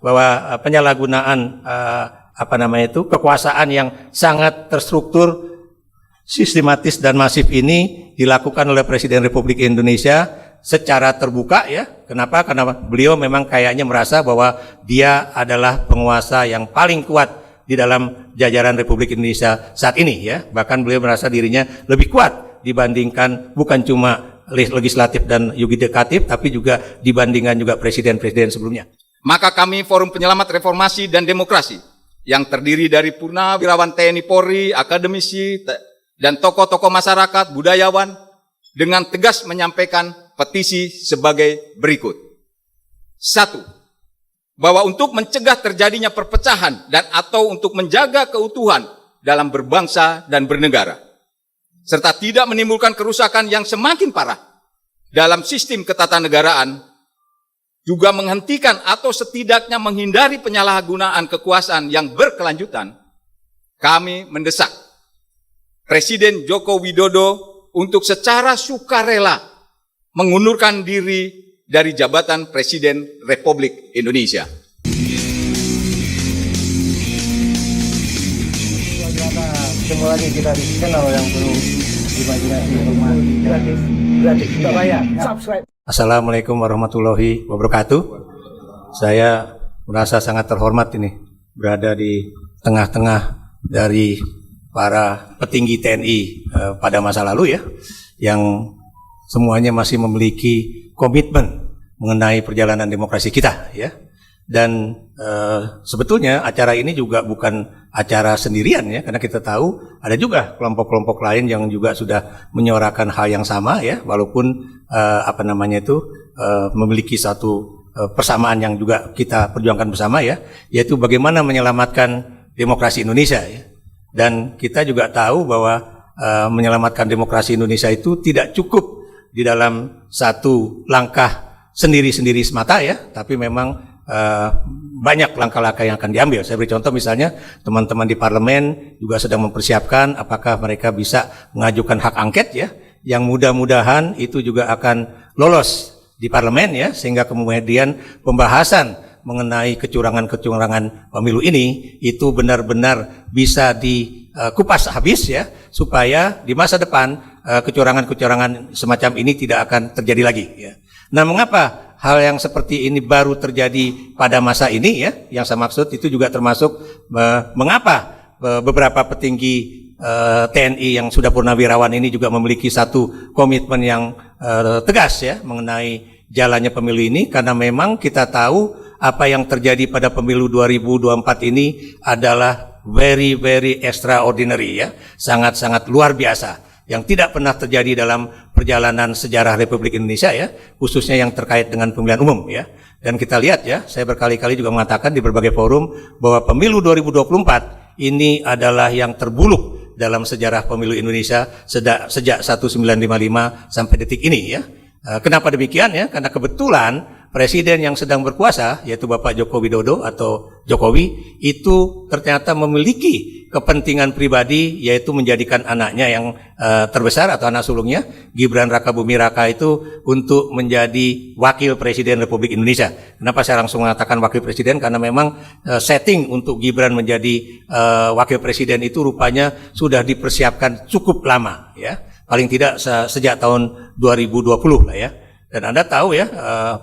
bahwa penyalahgunaan kekuasaan yang sangat terstruktur, sistematis dan masif ini dilakukan oleh Presiden Republik Indonesia secara terbuka ya. Kenapa? Karena beliau memang kayaknya merasa bahwa dia adalah penguasa yang paling kuat di dalam jajaran Republik Indonesia saat ini ya. Bahkan beliau merasa dirinya lebih kuat dibandingkan bukan cuma legislatif dan yudikatif, tapi juga dibandingkan juga presiden-presiden sebelumnya. Maka kami Forum Penyelamat Reformasi dan Demokrasi yang terdiri dari purnawirawan TNI Polri, akademisi, dan tokoh-tokoh masyarakat, budayawan, dengan tegas menyampaikan petisi sebagai berikut. 1. Bahwa untuk mencegah terjadinya perpecahan dan atau untuk menjaga keutuhan dalam berbangsa dan bernegara, serta tidak menimbulkan kerusakan yang semakin parah dalam sistem ketatanegaraan, juga menghentikan atau setidaknya menghindari penyalahgunaan kekuasaan yang berkelanjutan, kami mendesak Presiden Joko Widodo untuk secara sukarela mengundurkan diri dari jabatan Presiden Republik Indonesia. Semua lagi kita dikenal yang perlu imajinasi gratis tidak bayar. Subscribe. Assalamualaikum warahmatullahi wabarakatuh. Saya merasa sangat terhormat ini berada di tengah-tengah dari para petinggi TNI pada masa lalu ya, yang semuanya masih memiliki komitmen mengenai perjalanan demokrasi kita ya. Dan sebetulnya acara ini juga bukan acara sendirian ya, karena kita tahu ada juga kelompok-kelompok lain yang juga sudah menyuarakan hal yang sama ya, walaupun memiliki satu persamaan yang juga kita perjuangkan bersama ya, yaitu bagaimana menyelamatkan demokrasi Indonesia ya. Dan kita juga tahu bahwa menyelamatkan demokrasi Indonesia itu tidak cukup di dalam satu langkah sendiri-sendiri semata ya, tapi memang banyak langkah-langkah yang akan diambil. Saya beri contoh misalnya teman-teman di parlemen juga sedang mempersiapkan apakah mereka bisa mengajukan hak angket ya, yang mudah-mudahan itu juga akan lolos di parlemen ya, sehingga kemudian pembahasan mengenai kecurangan-kecurangan pemilu ini itu benar-benar bisa dikupas habis ya, supaya di masa depan kecurangan-kecurangan semacam ini tidak akan terjadi lagi ya. Nah, mengapa hal yang seperti ini baru terjadi pada masa ini ya? Yang saya maksud itu juga termasuk mengapa beberapa petinggi TNI yang sudah purnawirawan ini juga memiliki satu komitmen yang tegas ya mengenai jalannya pemilu ini, karena memang kita tahu apa yang terjadi pada pemilu 2024 ini adalah very extraordinary ya, sangat-sangat luar biasa, yang tidak pernah terjadi dalam perjalanan sejarah Republik Indonesia ya, khususnya yang terkait dengan pemilihan umum ya. Dan kita lihat ya, saya berkali-kali juga mengatakan di berbagai forum bahwa pemilu 2024 ini adalah yang terburuk dalam sejarah pemilu Indonesia sejak 1955 sampai detik ini ya. Kenapa demikian ya? Karena kebetulan presiden yang sedang berkuasa, yaitu Bapak Joko Widodo atau Jokowi, itu ternyata memiliki kepentingan pribadi, yaitu menjadikan anaknya yang terbesar atau anak sulungnya, Gibran Rakabuming Raka itu untuk menjadi wakil presiden Republik Indonesia. Kenapa saya langsung mengatakan wakil presiden? Karena memang setting untuk Gibran menjadi wakil presiden itu rupanya sudah dipersiapkan cukup lama ya, paling tidak sejak tahun 2020 lah ya. Dan Anda tahu ya,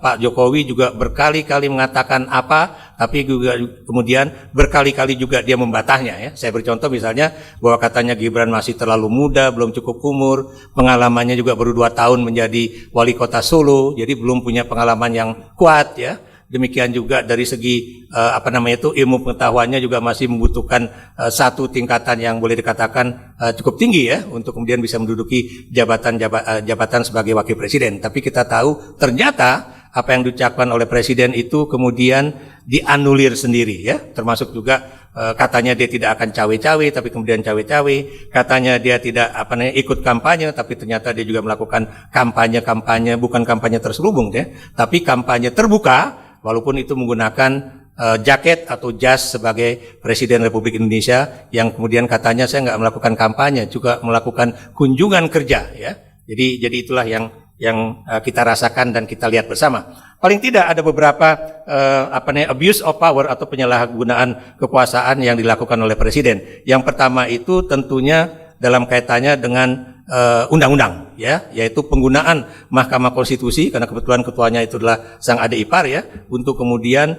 Pak Jokowi juga berkali-kali mengatakan apa, tapi juga kemudian berkali-kali juga dia membantahnya ya. Saya beri contoh misalnya bahwa katanya Gibran masih terlalu muda, belum cukup umur, pengalamannya juga baru 2 tahun menjadi wali kota Solo, jadi belum punya pengalaman yang kuat ya. Demikian juga dari segi ilmu pengetahuannya juga masih membutuhkan satu tingkatan yang boleh dikatakan cukup tinggi ya, untuk kemudian bisa menduduki jabatan sebagai wakil presiden. Tapi kita tahu ternyata apa yang diucapkan oleh presiden itu kemudian dianulir sendiri ya, termasuk juga katanya dia tidak akan cawe-cawe, tapi kemudian cawe-cawe. Katanya dia tidak ikut kampanye, tapi ternyata dia juga melakukan kampanye bukan kampanye terselubung ya, tapi kampanye terbuka, walaupun itu menggunakan jaket atau jas sebagai Presiden Republik Indonesia, yang kemudian katanya saya nggak melakukan kampanye, juga melakukan kunjungan kerja ya. Jadi itulah yang kita rasakan dan kita lihat bersama. paling tidak ada beberapa abuse of power atau penyalahgunaan kekuasaan yang dilakukan oleh presiden. Yang pertama itu tentunya dalam kaitannya dengan undang-undang, ya, yaitu penggunaan Mahkamah Konstitusi, karena kebetulan ketuanya itu adalah sang adik ipar, ya, untuk kemudian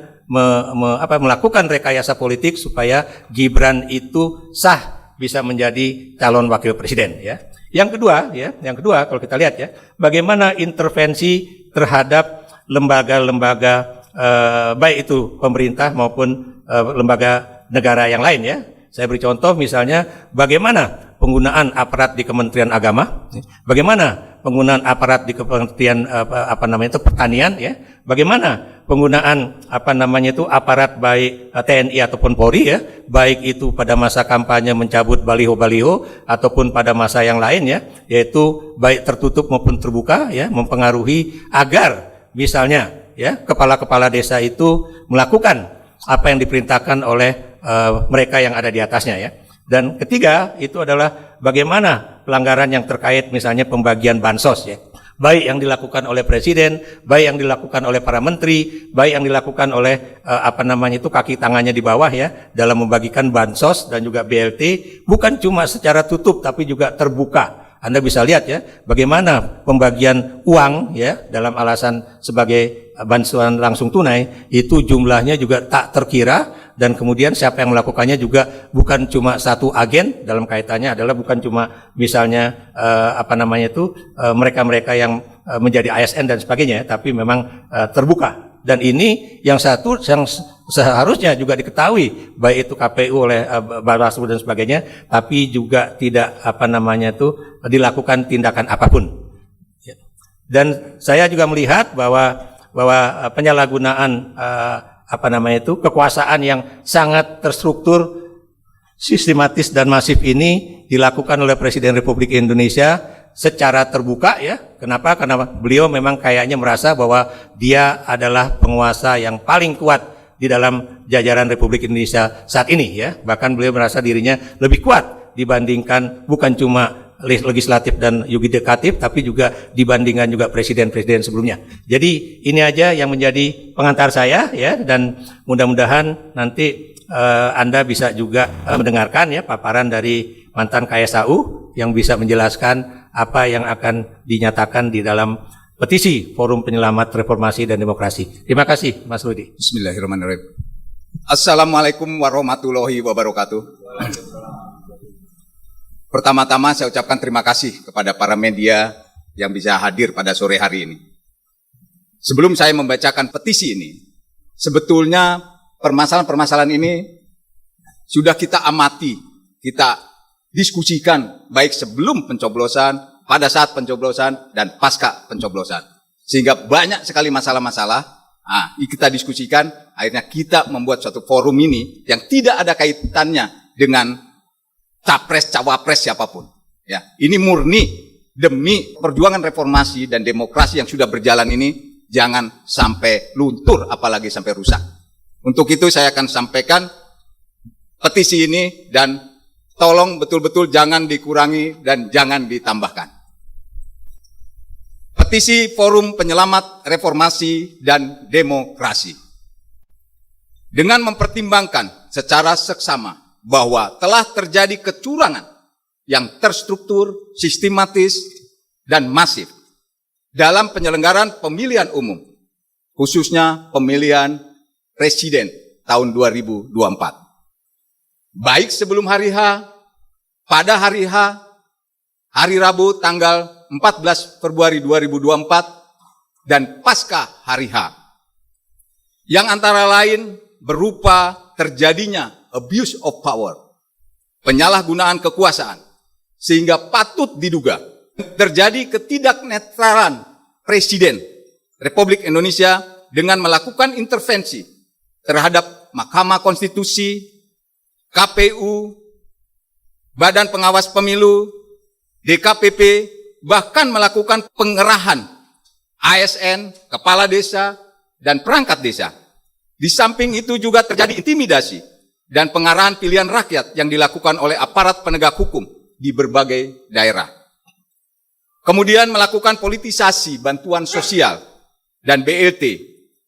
melakukan rekayasa politik supaya Gibran itu sah bisa menjadi calon wakil presiden, ya. Yang kedua kalau kita lihat, ya, bagaimana intervensi terhadap lembaga-lembaga baik itu pemerintah maupun lembaga negara yang lain, ya. Saya beri contoh misalnya bagaimana penggunaan aparat di Kementerian Agama, bagaimana penggunaan aparat di Kementerian Pertanian, ya, bagaimana penggunaan aparat baik TNI ataupun Polri, ya, baik itu pada masa kampanye mencabut baliho-baliho ataupun pada masa yang lain, ya, yaitu baik tertutup maupun terbuka, ya, mempengaruhi agar misalnya, ya, kepala-kepala desa itu melakukan apa yang diperintahkan oleh mereka yang ada di atasnya, ya. Dan ketiga itu adalah bagaimana pelanggaran yang terkait misalnya pembagian bansos, ya, baik yang dilakukan oleh presiden, baik yang dilakukan oleh para menteri, baik yang dilakukan oleh kaki tangannya di bawah, ya, dalam membagikan bansos dan juga BLT, bukan cuma secara tutup tapi juga terbuka. Anda bisa lihat, ya, bagaimana pembagian uang, ya, dalam alasan sebagai bantuan langsung tunai itu jumlahnya juga tak terkira, dan kemudian siapa yang melakukannya juga bukan cuma satu agen, dalam kaitannya adalah bukan cuma misalnya mereka-mereka yang menjadi ASN dan sebagainya, tapi memang terbuka. Dan ini yang seharusnya juga diketahui baik itu KPU oleh Bawaslu dan sebagainya, tapi juga tidak dilakukan tindakan apapun. Dan saya juga melihat bahwa penyalahgunaan kekuasaan yang sangat terstruktur, sistematis dan masif ini dilakukan oleh Presiden Republik Indonesia secara terbuka, ya. Kenapa? Karena beliau memang kayaknya merasa bahwa dia adalah penguasa yang paling kuat di dalam jajaran Republik Indonesia saat ini, ya. Bahkan beliau merasa dirinya lebih kuat dibandingkan bukan cuma legislatif dan yudikatif, tapi juga dibandingkan juga presiden-presiden sebelumnya. Jadi ini aja yang menjadi pengantar saya, ya, dan mudah-mudahan nanti Anda bisa juga mendengarkan, ya, paparan dari mantan KSAU yang bisa menjelaskan apa yang akan dinyatakan di dalam petisi Forum Penyelamat Reformasi dan Demokrasi. Terima kasih, Mas Rudi. Bismillahirrahmanirrahim. Assalamualaikum warahmatullahi wabarakatuh. Pertama-tama saya ucapkan terima kasih kepada para media yang bisa hadir pada sore hari ini. Sebelum saya membacakan petisi ini, sebetulnya permasalahan-permasalahan ini sudah kita amati, kita diskusikan baik sebelum pencoblosan, pada saat pencoblosan, dan pasca pencoblosan. Sehingga banyak sekali masalah-masalah, kita diskusikan, akhirnya kita membuat suatu forum ini yang tidak ada kaitannya dengan capres, cawapres siapapun. Ya, ini murni demi perjuangan reformasi dan demokrasi yang sudah berjalan ini, jangan sampai luntur, apalagi sampai rusak. Untuk itu saya akan sampaikan petisi ini, dan tolong betul-betul jangan dikurangi dan jangan ditambahkan. Petisi Forum Penyelamat Reformasi dan Demokrasi. Dengan mempertimbangkan secara seksama bahwa telah terjadi kecurangan yang terstruktur, sistematis, dan masif dalam penyelenggaraan pemilihan umum, khususnya pemilihan presiden tahun 2024. Baik sebelum hari H, pada hari H, hari Rabu tanggal 14 Februari 2024, dan pasca hari H, yang antara lain berupa terjadinya abuse of power, penyalahgunaan kekuasaan, sehingga patut diduga terjadi ketidaknetralan Presiden Republik Indonesia dengan melakukan intervensi terhadap Mahkamah Konstitusi, KPU, Badan Pengawas Pemilu, DKPP, bahkan melakukan pengerahan ASN, kepala desa, dan perangkat desa. Di samping itu juga terjadi intimidasi dan pengarahan pilihan rakyat yang dilakukan oleh aparat penegak hukum di berbagai daerah. Kemudian melakukan politisasi bantuan sosial dan BLT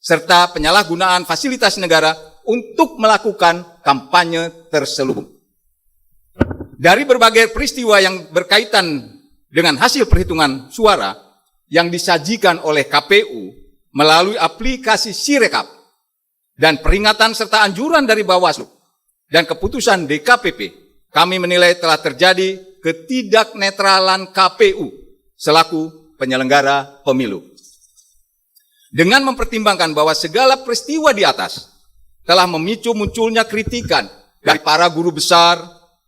serta penyalahgunaan fasilitas negara untuk melakukan kampanye terselubung. Dari berbagai peristiwa yang berkaitan dengan hasil perhitungan suara yang disajikan oleh KPU melalui aplikasi Sirekap dan peringatan serta anjuran dari Bawaslu dan keputusan DKPP, kami menilai telah terjadi ketidaknetralan KPU selaku penyelenggara pemilu. Dengan mempertimbangkan bahwa segala peristiwa di atas telah memicu munculnya kritikan dari para guru besar,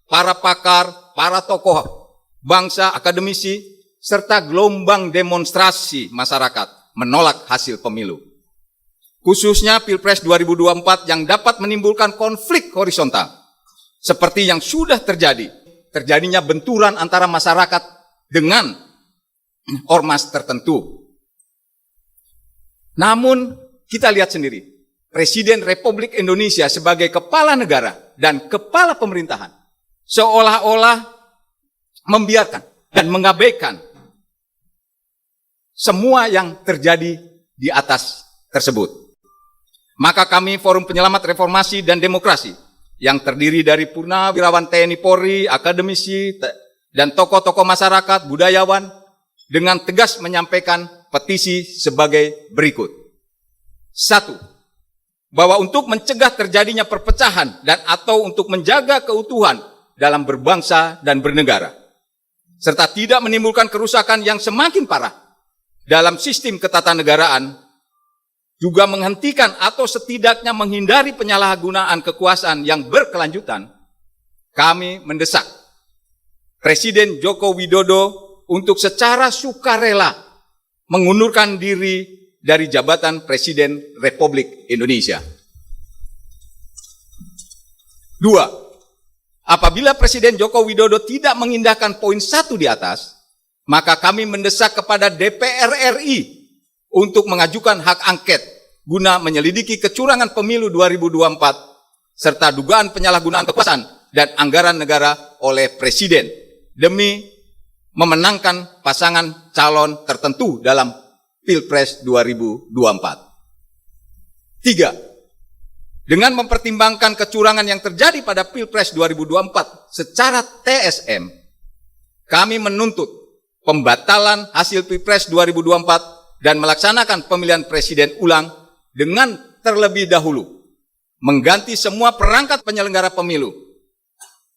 para pakar, para tokoh bangsa, akademisi, serta gelombang demonstrasi masyarakat menolak hasil pemilu. Khususnya Pilpres 2024 yang dapat menimbulkan konflik horizontal, seperti yang sudah terjadinya benturan antara masyarakat dengan ormas tertentu. Namun kita lihat sendiri, Presiden Republik Indonesia sebagai kepala negara dan kepala pemerintahan seolah-olah membiarkan dan mengabaikan semua yang terjadi di atas tersebut. Maka kami Forum Penyelamat Reformasi dan Demokrasi yang terdiri dari purnawirawan TNI Polri, akademisi, dan tokoh-tokoh masyarakat, budayawan, dengan tegas menyampaikan petisi sebagai berikut. 1. Bahwa untuk mencegah terjadinya perpecahan dan atau untuk menjaga keutuhan dalam berbangsa dan bernegara, serta tidak menimbulkan kerusakan yang semakin parah dalam sistem ketatanegaraan, juga menghentikan atau setidaknya menghindari penyalahgunaan kekuasaan yang berkelanjutan, kami mendesak Presiden Joko Widodo untuk secara sukarela mengundurkan diri dari jabatan Presiden Republik Indonesia. 2. Apabila Presiden Joko Widodo tidak mengindahkan poin 1 di atas, maka kami mendesak kepada DPR RI untuk mengajukan hak angket guna menyelidiki kecurangan pemilu 2024 serta dugaan penyalahgunaan kekuasaan dan anggaran negara oleh Presiden demi memenangkan pasangan calon tertentu dalam Pilpres 2024. 3. Dengan mempertimbangkan kecurangan yang terjadi pada Pilpres 2024 secara TSM, kami menuntut pembatalan hasil Pilpres 2024 dan melaksanakan pemilihan presiden ulang dengan terlebih dahulu mengganti semua perangkat penyelenggara pemilu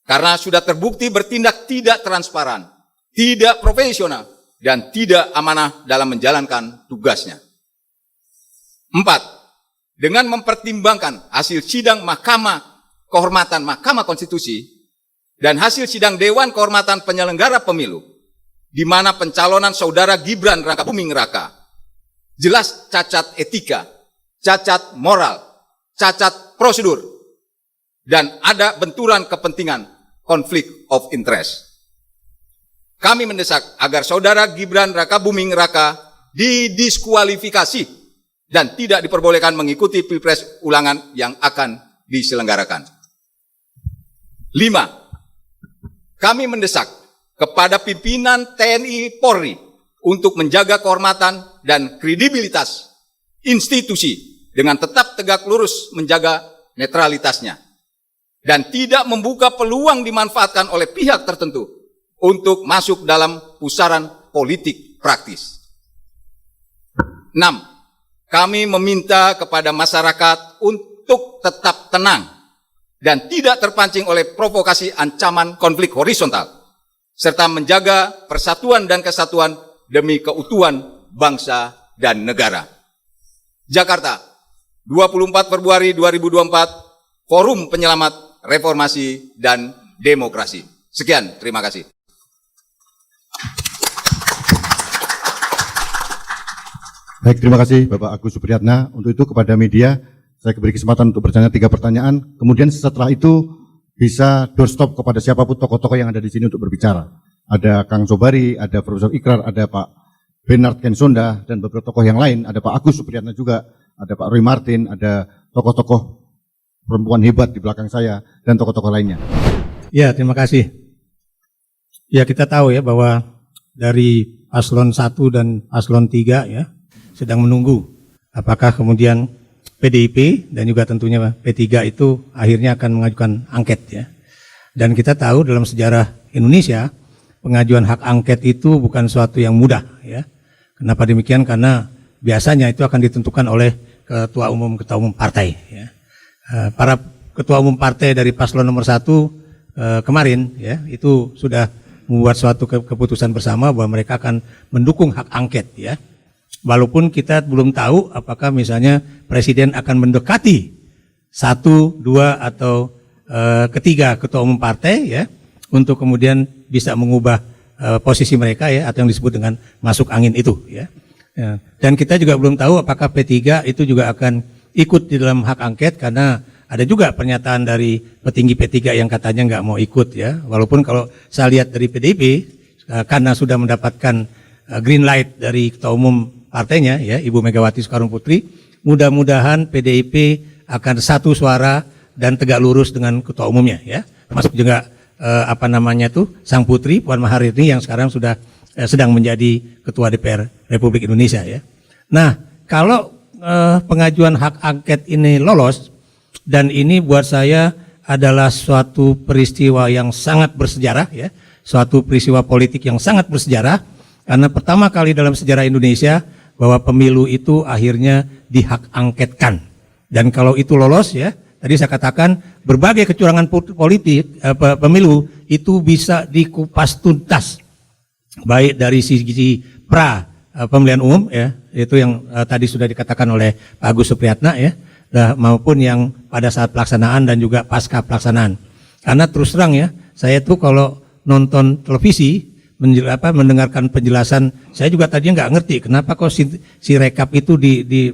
karena sudah terbukti bertindak tidak transparan, tidak profesional, dan tidak amanah dalam menjalankan tugasnya. 4. Dengan mempertimbangkan hasil sidang Kehormatan Mahkamah Konstitusi dan hasil sidang Dewan Kehormatan Penyelenggara Pemilu, di mana pencalonan saudara Gibran Rakabuming Raka jelas cacat etika, cacat moral, cacat prosedur, dan ada benturan kepentingan, konflik of interest. Kami mendesak agar saudara Gibran Rakabuming Raka didiskualifikasi dan tidak diperbolehkan mengikuti Pilpres ulangan yang akan diselenggarakan. 5. Kami mendesak kepada pimpinan TNI Polri untuk menjaga kehormatan dan kredibilitas institusi dengan tetap tegak lurus menjaga netralitasnya dan tidak membuka peluang dimanfaatkan oleh pihak tertentu untuk masuk dalam pusaran politik praktis. 6. Kami meminta kepada masyarakat untuk tetap tenang dan tidak terpancing oleh provokasi ancaman konflik horizontal, serta menjaga persatuan dan kesatuan demi keutuhan bangsa dan negara. Jakarta, 24 Februari 2024, Forum Penyelamat Reformasi dan Demokrasi. Sekian, terima kasih. Baik, terima kasih Bapak Agus Supriyatna. Untuk itu kepada media, saya beri kesempatan untuk bertanya 3 pertanyaan. Kemudian setelah itu bisa doorstop kepada siapapun tokoh-tokoh yang ada di sini untuk berbicara. Ada Kang Sobari, ada Profesor Ikrar, ada Pak Bernard Kensonda, dan beberapa tokoh yang lain. Ada Pak Agus Supriyatna juga, ada Pak Roy Martin, ada tokoh-tokoh perempuan hebat di belakang saya, dan tokoh-tokoh lainnya. Ya, terima kasih. Ya, kita tahu ya bahwa dari paslon 1 dan paslon 3 ya sedang menunggu apakah kemudian PDIP dan juga tentunya P3 itu akhirnya akan mengajukan angket ya. Dan kita tahu dalam sejarah Indonesia pengajuan hak angket itu bukan suatu yang mudah ya. Kenapa demikian? Karena biasanya itu akan ditentukan oleh ketua umum partai ya. Para ketua umum partai dari paslon nomor 1 kemarin ya itu sudah membuat suatu keputusan bersama bahwa mereka akan mendukung hak angket ya. Walaupun kita belum tahu apakah misalnya presiden akan mendekati 1, 2 atau ketiga ketua umum partai ya untuk kemudian bisa mengubah posisi mereka ya atau yang disebut dengan masuk angin itu ya. Dan kita juga belum tahu apakah P3 itu juga akan ikut di dalam hak angket karena ada juga pernyataan dari petinggi P3 yang katanya nggak mau ikut ya. Walaupun kalau saya lihat dari PDIP karena sudah mendapatkan green light dari ketua umum partainya ya Ibu Megawati Soekarno Putri, mudah-mudahan PDIP akan satu suara dan tegak lurus dengan ketua umumnya ya. Termasuk juga Sang Putri Puan Maharani yang sekarang sudah sedang menjadi ketua DPR Republik Indonesia ya. Nah, kalau pengajuan hak angket ini lolos dan ini buat saya adalah suatu peristiwa yang sangat bersejarah ya, suatu peristiwa politik yang sangat bersejarah karena pertama kali dalam sejarah Indonesia bahwa pemilu itu akhirnya dihak angketkan. Dan kalau itu lolos ya, tadi saya katakan berbagai kecurangan politik pemilu itu bisa dikupas tuntas. Baik dari sisi pra pemilihan umum ya, itu yang tadi sudah dikatakan oleh Pak Agus Supriyatna ya, maupun yang pada saat pelaksanaan dan juga pasca pelaksanaan. Karena terus terang ya, saya tuh kalau nonton televisi mendengarkan penjelasan, saya juga tadinya nggak ngerti kenapa kok si rekap itu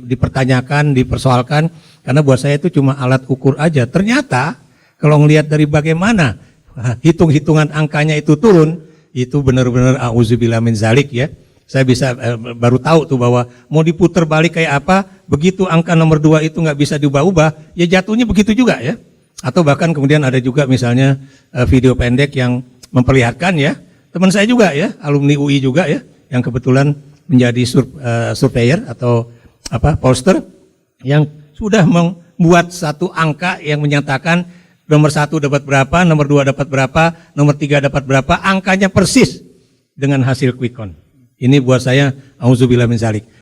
dipertanyakan, dipersoalkan, karena buat saya itu cuma alat ukur aja. Ternyata kalau ngelihat dari bagaimana hitung-hitungan angkanya itu turun, itu benar-benar auzubillah min zalik ya. Saya bisa baru tahu tuh bahwa mau diputer balik kayak apa, begitu angka nomor 2 itu nggak bisa diubah-ubah, ya jatuhnya begitu juga ya. Atau bahkan kemudian ada juga misalnya video pendek yang memperlihatkan ya, teman saya juga ya, alumni UI juga ya, yang kebetulan menjadi surveyor atau pollster yang sudah membuat satu angka yang menyatakan nomor 1 dapat berapa, nomor 2 dapat berapa, nomor 3 dapat berapa, angkanya persis dengan hasil quick count. Ini buat saya auzubillah min zalik.